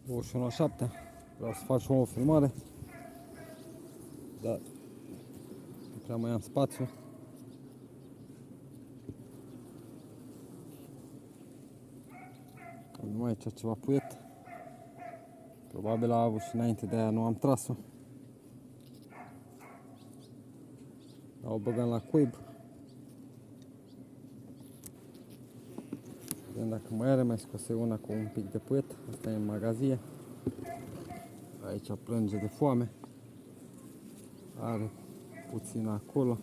21:07. Vreau să fac și o filmare, dar nu prea mai am spațiu. Avem aici ceva puiet. Probabil a avut și înainte, de aia nu am tras-o. Dar o băgăm la cuib. Vedem dacă mai are, mai scose una cu un pic de puiet. Asta e în magazie. Aici plânge de foame. Are puțin acolo.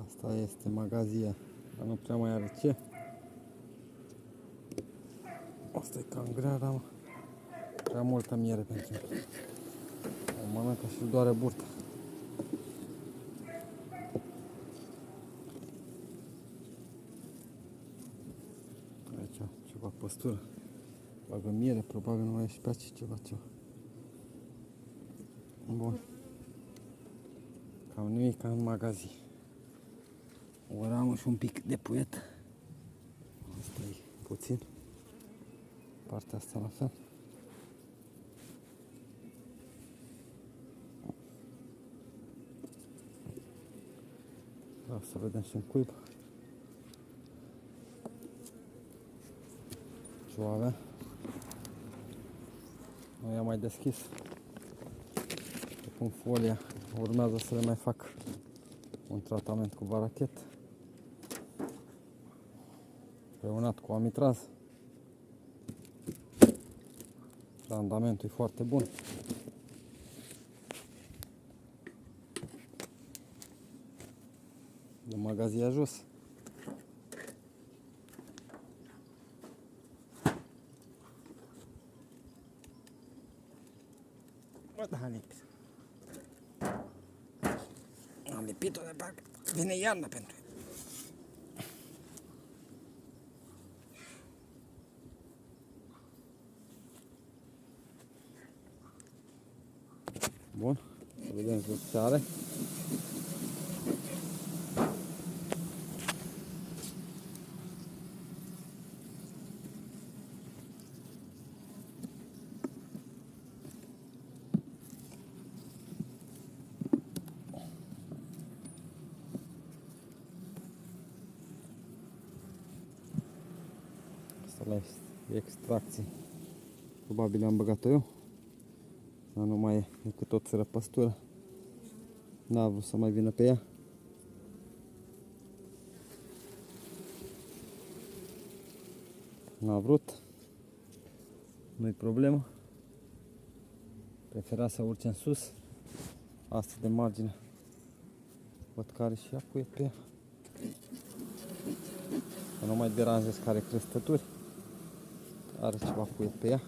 Asta este magazia, dar nu prea mai are ce. Asta e cam grea, dar prea multă miere pentru mine. O mănâncă și doare burta. Aici ceva păstură. Bagă miere, probabil nu mai e și pe aici ceva. Bun. Cam nimic ca în magazin. Ori am și un pic de puiet. Asta e puțin. Partea asta la fel. Vreau să vedem și în cuib ce o avea. Nu i-am mai deschis. Pun folia. Urmează să le mai fac un tratament cu barachet. Reunat cu amitraz. Randamentul e foarte bun. De magazia jos. Bă, da, lipit. Am lipit-o de parcă vine iarna pentru el. Bun, să vedem ce are. Asta la extracție. Probabil am băgat-o eu. Dar nu mai e decât o țără păstură. N-a vrut să mai vină pe ea. N-a vrut. Nu-i problemă. Prefera să urce în sus. Asta de margine. Văd că are și ea puiet pe ea. Să nu mai deranjez că are crestături. Are ceva puiet pe ea.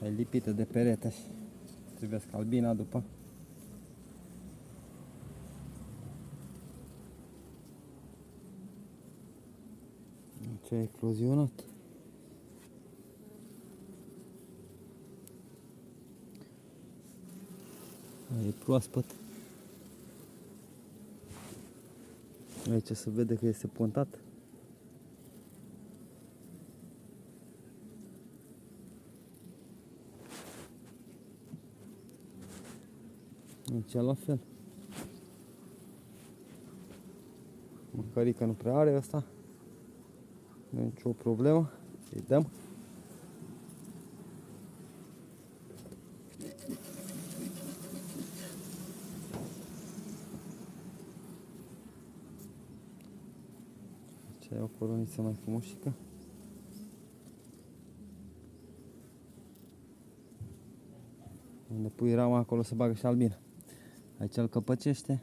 E lipită de perete și trebuie să albina după. Ce a eclozionat. E proaspăt. Aici se vede că este pontat. Aici la fel. Măcărică nu prea are ăsta. Nu e nicio problemă. Îi dăm. Aici e o coroniță mai frumușică. Unde pui rama, acolo se bagă și albina. Aici îl căpăcește.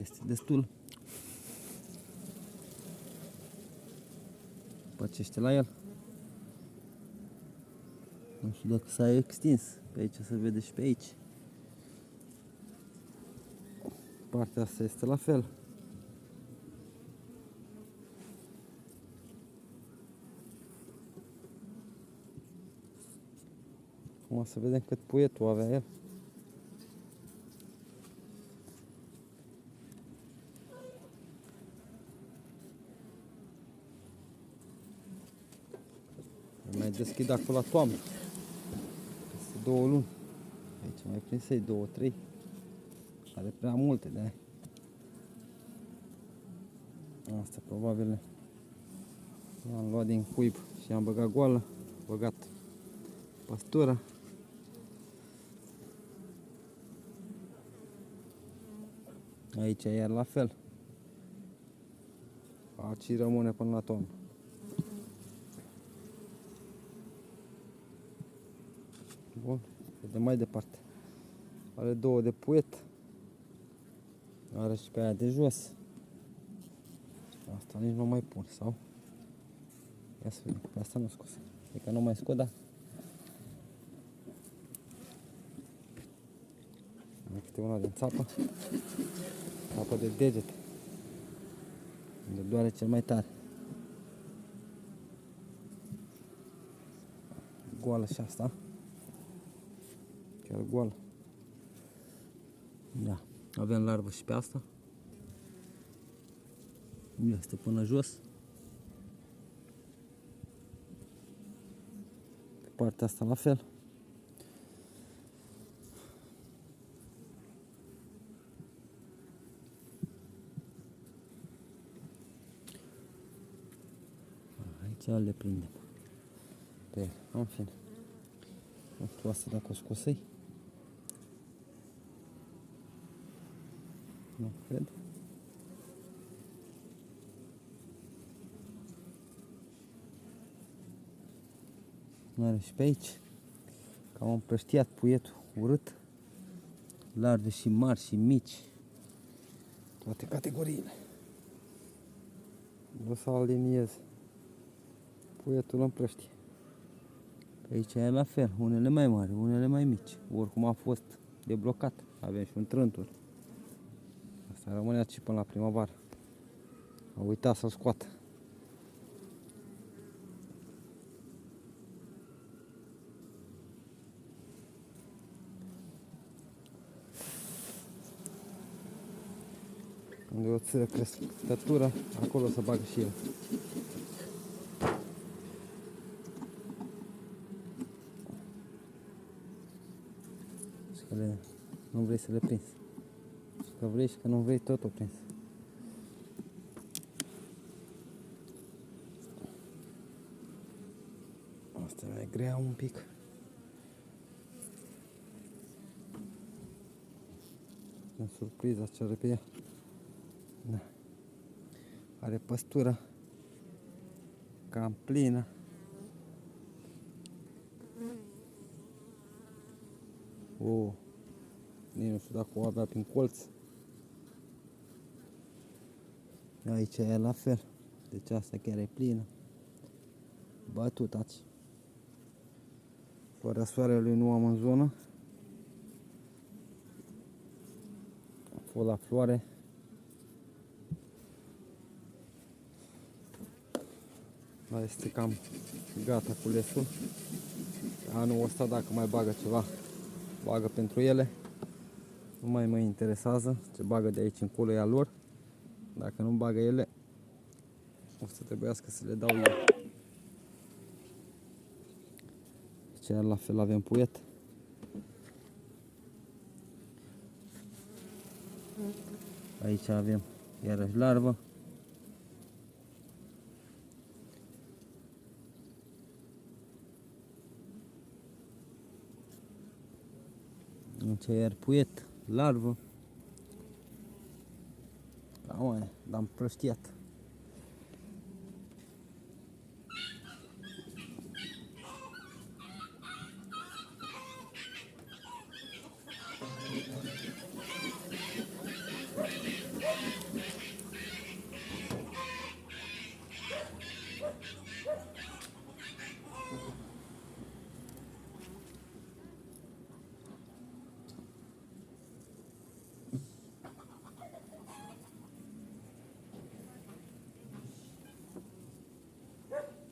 Este destul. Căpăcește la el. Nu știu dacă s-a extins. Pe aici se vede și pe aici. Partea asta este la fel. Acum să vedem cât puietul avea el. deschid acolo la toamnă. Peste 2 luni. Aici mai prinsei 2, 3. Are prea multe de aia. Asta probabil am luat din cuib și am băgat goală, băgat păstura. Aici iar la fel. Aici rămâne până la toamnă. Bun, vedem mai departe. Are 2 de puiet. Are și pe aia de jos. Asta nici nu mai pun, sau? Ia să vedem, pe asta nu scos. E că nu mai scot, da? Mai câte una din țapă. Țapă de degete. Unde doare cel mai tare. Goală și asta. Chiar goală. Da, avem larvă și pe asta. Este până jos. Pe partea asta la fel. Aici le prindem. Pe ele, în fine. Nu știu asta dacă o scosei. Nu cred. Are și pe aici. Cam împrăștiat puietul urât. Larve și mari și mici. Toate categoriile. O să aliniez puietul împrăștie. Pe aici e la fel. Unele mai mari, unele mai mici. Oricum a fost deblocat. Avem și un trântur. Asta rămânea și până la primăvară. A uitat să-l scoată. Unde o țără crescătură, acolo să bagă și el. Și că nu vrei să le prinzi. Și că vrei și că nu vrei, tot o prins. Asta e mai grea un pic. În surpriza ce are pe ea. Da. Are păstură cam plină. Nici nu știu dacă o avea prin colț. Aici e la fel. Deci asta chiar e plină. Bătut aici. Fără soarelui nu am în zonă. A fost la floare. Este cam gata culesul. Anul ăsta dacă mai bagă ceva, bagă pentru ele. Nu mai mă interesează ce bagă de aici încolo e a lor. Dacă nu bagă ele, o să trebuiască să le dau eu. Deci la fel avem puiet. Aici avem iarăși larvă. Aici iar puiet, larvă. L-am prăștiat.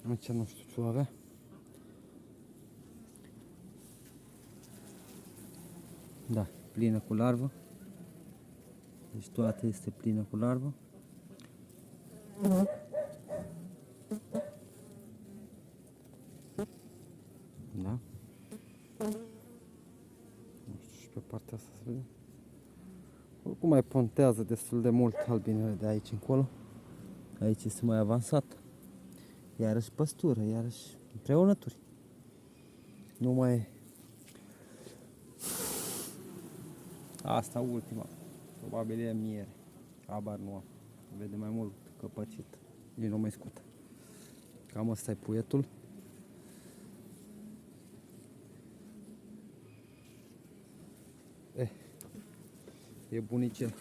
Aici nu știu ce avea. Da, plină cu larvă. Deci toată este plină cu larvă. mai pontează destul de mult albinele de aici încolo. Aici este mai avansat. Iarăși păstură, iarăși împreunături. Nu mai... Asta ultima. Probabil e miere. Habar nu am. Vede mai mult căpăcit. Nici nu mai scută. Cam ăsta e puietul. E bunicel.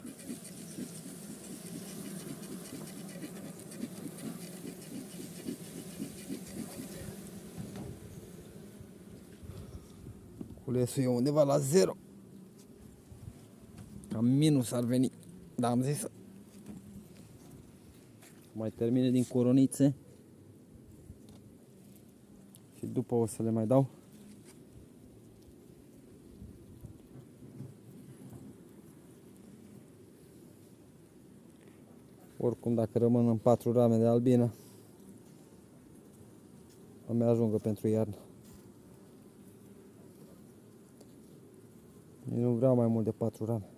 Culesul e undeva la 0. Cam minus ar veni. Dar am zis mai termine din coronițe. Și după o să le mai dau. Oricum, dacă rămân în 4 rame de albină, îmi ajungă pentru iarnă. Eu nu vreau mai mult de 4 rame.